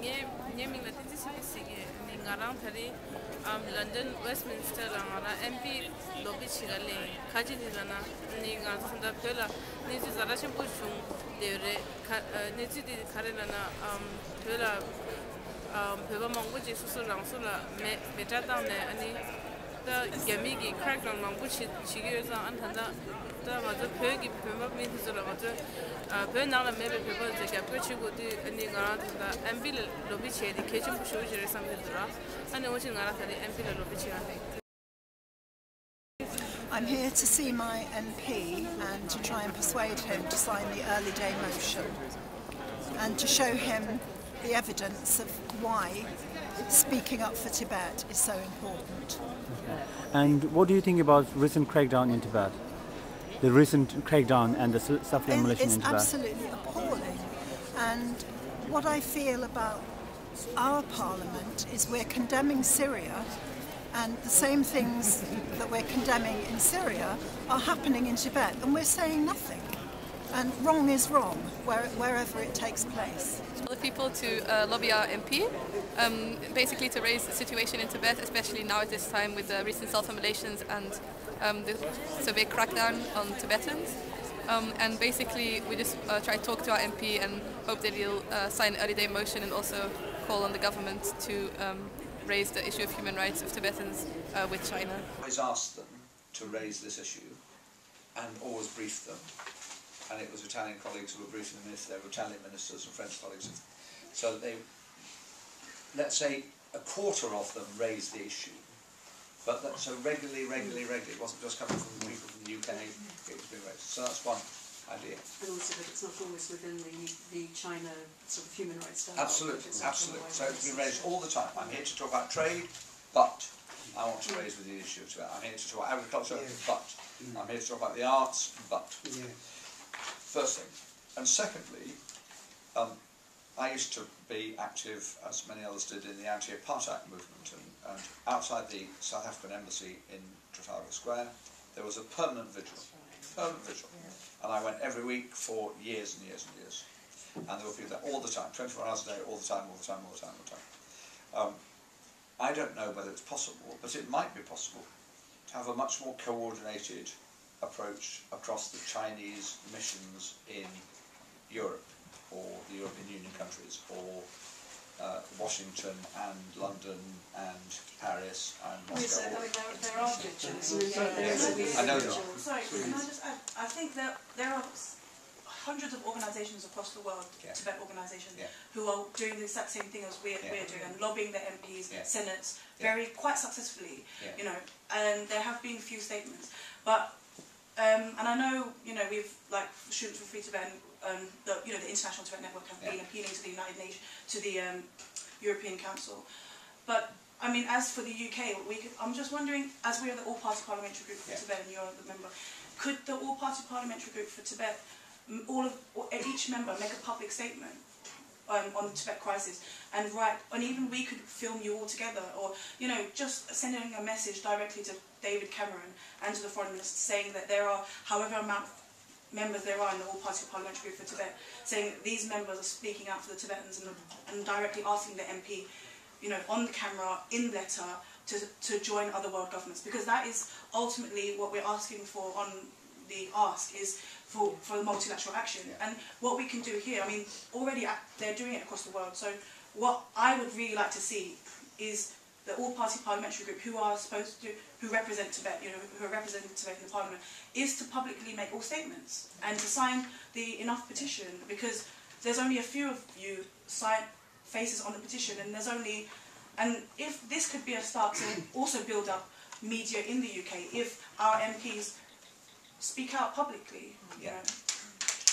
nye ming la tinti sige ni ngarang thari London Westminster la ngara MP lobby chigale khaji ni lana ni ngar sanda pela ni ji zara chimpo chung devre ni ji di khare lana pela peba mangbu ji susu rangsu la me beta dang ne ani da gemi gi crackdown mangbu chigi za an thanda da ma zo pegi peba mi ji la ma zo pe na la mebe peba je ga pe chigo di ni ngara da MP lobby che di kechim bu shu jere sam de dra ani wo chin ngara thari MP lobby chigale. I'm here to see my MP and to try and persuade him to sign the early day motion and to show him the evidence of why speaking up for Tibet is so important. And what do you think about recent crackdown in Tibet? The recent crackdown and the self-demolition in Tibet? It's absolutely appalling. And what I feel about our parliament is we're condemning Syria, and the same things that we're condemning in Syria are happening in Tibet, and we're saying nothing. And wrong is wrong, wherever it takes place. The people to lobby our MP, basically to raise the situation in Tibet, especially now at this time with the recent self-immolations and the severe crackdown on Tibetans. And basically we just try to talk to our MP and hope that he'll sign an early day motion and also call on the government to raise the issue of human rights of Tibetans with China. I always asked them to raise this issue and always briefed them. And it was Italian colleagues who were briefing the minister, they were Italian ministers and French colleagues. So they, let's say, a quarter of them raised the issue. But that, so regularly, it wasn't just coming from the people from the UK, it was being raised. So that's one idea. And also that it's not always within the China sort of human rights standard. Absolutely, absolutely. So it's been raised all the time. I'm here to talk about trade, but I want to raise with the issue of Tibet. I'm here to talk about agriculture, but I'm here to talk about the arts, but. First thing. And secondly, I used to be active, as many others did, in the anti-apartheid movement, and outside the South African embassy in Trafalgar Square there was a permanent vigil, and I went every week for years and years and years, and there were people there all the time, 24 hours a day, all the time. I don't know whether it's possible, but it might be possible to have a much more coordinated approach across the Chinese missions in Europe, or the European Union countries, or Washington and London and Paris and Moscow. There are vigils. I know there are. Sorry, can I just add? I think that there are hundreds of organisations across the world, Tibet organisations, who are doing the exact same thing as we're doing, and lobbying their MPs, senates, quite successfully, you know, and there have been a few statements. But and I know, you know, we've, like, Students for Free Tibet, the International Tibet Network have been appealing to the United Nations, to the European Council. But I mean, as for the UK, I'm just wondering, as we are the All-Party Parliamentary Group for Tibet, and you're the member, could the All-Party Parliamentary Group for Tibet, each member make a public statement on the Tibet crisis, and even we could film you all together, or, you know, just sending a message directly to David Cameron and to the Foreign Minister saying that there are, however amount of members there are in the All-Party Parliamentary Group for Tibet, saying that these members are speaking out for the Tibetans and directly asking the MP, you know, on the camera, in letter, to join other world governments, because that is ultimately what we're asking for on the ask, is for the multilateral action. And what we can do here, I mean, already they're doing it across the world, so what I would really like to see is the All-Party Parliamentary Group, who represent Tibet, you know, who are representing Tibet in the Parliament, is to publicly make all statements and to sign the enough petition, because there's only a few of you faces on the petition, and if this could be a start to also build up media in the UK, if our MPs speak out publicly.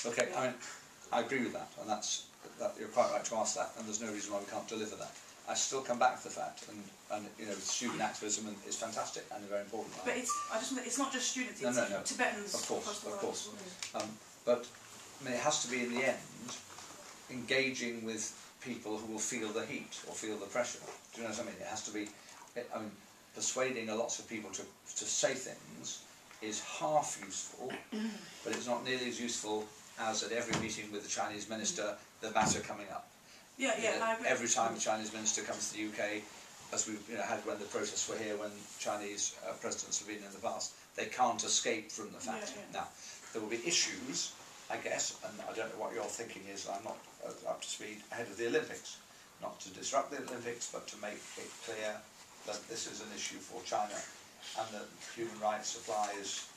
Okay, I mean, I agree with that, and that you're quite right to ask that, and there's no reason why we can't deliver that. I still come back to the fact, and you know, student activism is fantastic and very important. But it's not just students; it's no. Tibetans. Of course. But I mean, it has to be in the end engaging with people who will feel the heat or feel the pressure. Do you know what I mean? It has to be. I mean, persuading lots of people to say things is half useful, but it's not nearly as useful as at every meeting with the Chinese minister, the matter coming up. Yeah, yeah, I agree. Every time a Chinese minister comes to the UK, as we've had when the protests were here, when Chinese presidents have been in the past, they can't escape from the fact. Now, there will be issues, I guess, and I don't know what your thinking is, I'm not up to speed, ahead of the Olympics. Not to disrupt the Olympics, but to make it clear that this is an issue for China, and that human rights applies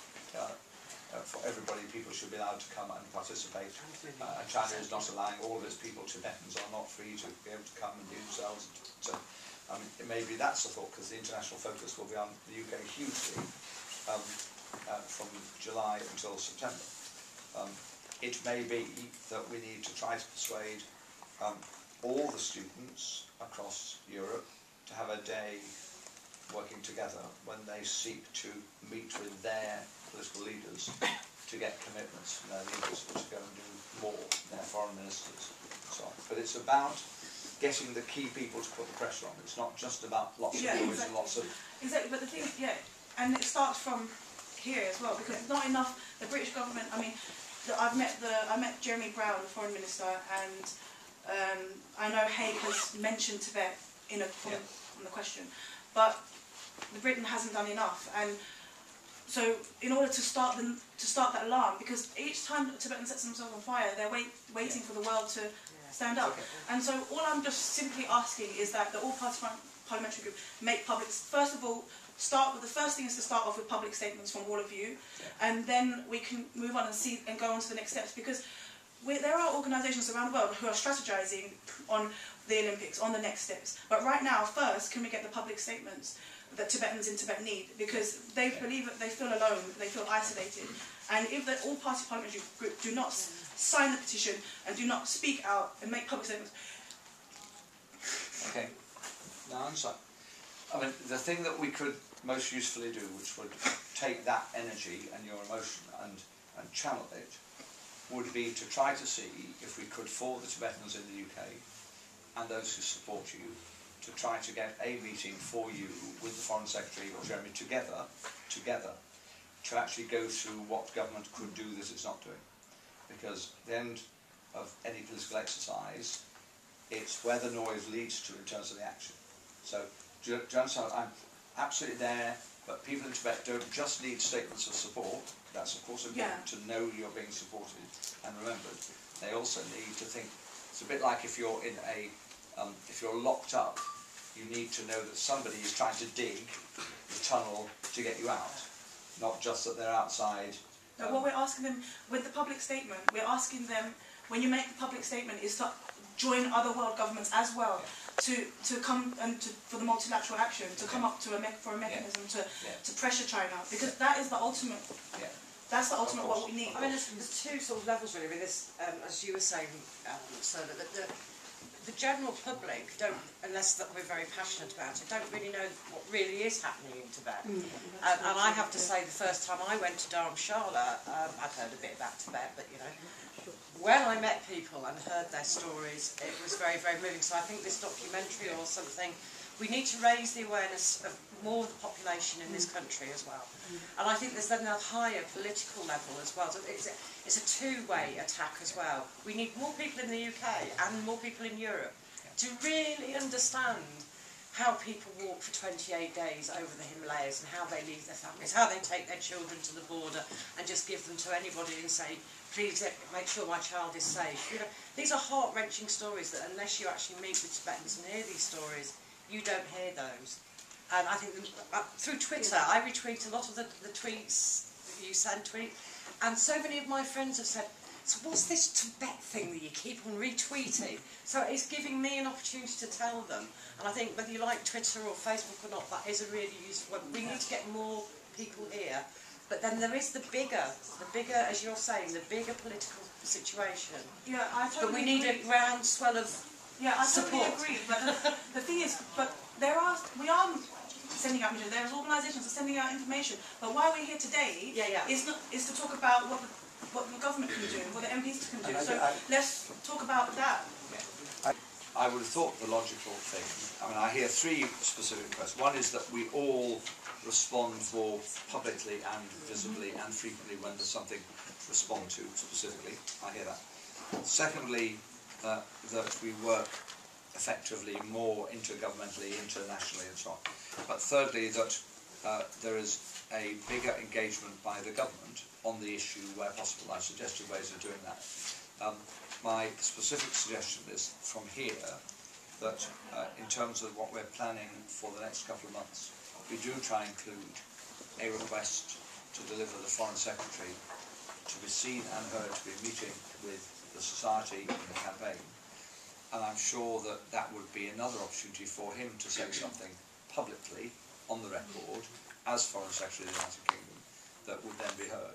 for everybody. People should be allowed to come and participate. And China is not allowing all of its people, Tibetans are not free to be able to come and be themselves. So, I mean, maybe that's the thought, because the international focus will be on the UK hugely from July until September. It may be that we need to try to persuade all the students across Europe to have a day working together when they seek to meet with their political leaders to get commitments from their leaders to go and do more, their foreign ministers and so on. But it's about getting the key people to put the pressure on. It's not just about lots of noise and lots of... Exactly, but the thing, and it starts from here as well, because it's not enough, the British government, I mean, I met Jeremy Brown, the foreign minister, and I know Haig has mentioned Tibet on the question, but Britain hasn't done enough, and so in order to start that alarm, because each time Tibetan sets themselves on fire, they're waiting for the world to stand up, and so all I'm just simply asking is that the all-party parliamentary group make public. First of all, the first thing is to start off with public statements from all of you, and then we can move on and go on to the next steps, because there are organisations around the world who are strategising on the Olympics, on the next steps. But right now, first, can we get the public statements that Tibetans in Tibet need? Because they believe that they feel alone, they feel isolated. And if the all-party parliamentary group do not sign the petition and do not speak out and make public statements... Okay. Now, I mean, the thing that we could most usefully do, which would take that energy and your emotion and channel it, would be to try to see if we could, for the Tibetans in the UK and those who support you, to try to get a meeting for you with the Foreign Secretary or Jeremy together, to actually go through what government could do that it's not doing. Because at the end of any political exercise, it's where the noise leads to in terms of the action. So, do you understand? I'm absolutely there, but people in Tibet don't just need statements of support. That's of course important to know you're being supported and remembered. They also need to think. It's a bit like if you're in if you're locked up, you need to know that somebody is trying to dig the tunnel to get you out, not just that they're outside. No, what we're asking them with the public statement, we're asking them, when you make the public statement, is to join other world governments as well, to come and for the multilateral action, to come up to for a mechanism to pressure China, because that is the ultimate. That's the ultimate what we need. I mean, there's two sort of levels really with this, as you were saying, so that the general public don't, unless that we're very passionate about it, don't really know what really is happening in Tibet. And I have to say, the first time I went to Dharamshala, I'd heard a bit about Tibet, but you know, when I met people and heard their stories, it was very, very moving. So I think this documentary or something, we need to raise the awareness of more of the population in this country as well. And I think there's then a higher political level as well. So it's a two-way attack as well. We need more people in the UK and more people in Europe to really understand how people walk for 28 days over the Himalayas and how they leave their families, how they take their children to the border and just give them to anybody and say, please make sure my child is safe. You know, these are heart-wrenching stories that unless you actually meet with Tibetans and hear these stories, you don't hear those. And I think through Twitter, I retweet a lot of the tweets that you send and so many of my friends have said, so what's this Tibet thing that you keep on retweeting? So it's giving me an opportunity to tell them. And I think whether you like Twitter or Facebook or not, that is a really useful one. We need to get more people here. But then there is the bigger, as you're saying, the bigger political situation. Yeah, I totally But we need a groundswell of totally agree. But the thing is, we are sending out messages. There's organisations that are sending out information. But why we're here today is to talk about what the government can do, what the MPs can do. So let's talk about that. I would have thought the logical thing, I mean, I hear three specific requests. One is that we all respond more publicly and visibly and frequently when there's something to respond to specifically. I hear that. Secondly, that we work effectively more intergovernmentally, internationally and so on. But thirdly, that there is a bigger engagement by the government on the issue where possible. I've suggested ways of doing that. My specific suggestion is from here that in terms of what we're planning for the next couple of months, we do try and include a request to deliver the Foreign Secretary to be seen and heard to be meeting with the Society in the campaign. And I'm sure that that would be another opportunity for him to say something publicly on the record as Foreign Secretary of the United Kingdom that would then be heard.